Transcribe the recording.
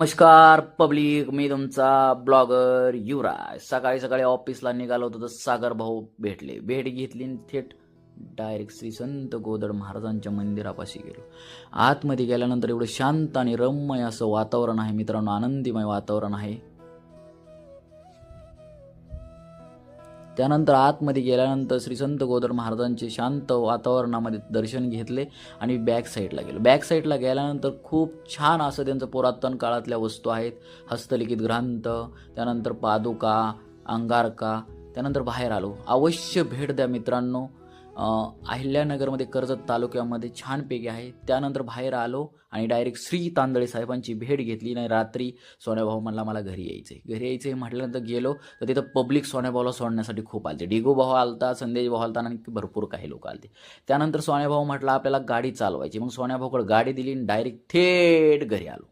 नमस्कार पब्लिक, मी तुमचा ब्लॉगर युवराज. सकाळी सकाळी ऑफिसला निघालो होतो तर सागर भाऊ भेट घेतली आणि थेट डायरेक्ट श्री संत गोदड महाराजांच्या मंदिरापाशी गेलो. आतमध्ये गेल्यानंतर एवढं शांत आणि रम्य असं वातावरण आहे मित्रांनो, आनंदीमय वातावरण आहे. त्यानंतर आतमध्ये गेल्यानंतर श्री संत गोदड महाराजांचे शांत वातावरणामध्ये दर्शन घेतले आणि बॅक साईडला गेलो. बॅक साईडला गेल्यानंतर खूप छान असं त्यांचं पुरातन काळातल्या वस्तू आहेत, हस्तलिखित ग्रंथ, त्यानंतर पादुका, अंगारका. त्यानंतर बाहेर आलो. अवश्य भेट द्या मित्रांनो. अहिल्यानगरमध्ये कर्जत तालुक्यामध्ये छानपैकी आहे. त्यानंतर बाहेर आलो आणि डायरेक्ट श्री तांदळे साहेबांची भेट घेतली. नाही रात्री सोन्याभाऊ म्हणला मला घरी यायचं म्हटल्यानंतर गेलो तर तिथं पब्लिक सोन्याभाऊला सोडण्यासाठी खूप आलते. डिगो भाऊ आलता, संदेश भाऊ आलता आणि भरपूर काही लोक आलते. त्यानंतर सोन्याभाऊ म्हटला आपल्याला गाडी चालवायची. मग सोन्याभाऊकडे गाडी दिली आणि डायरेक्ट थेट घरी आलो.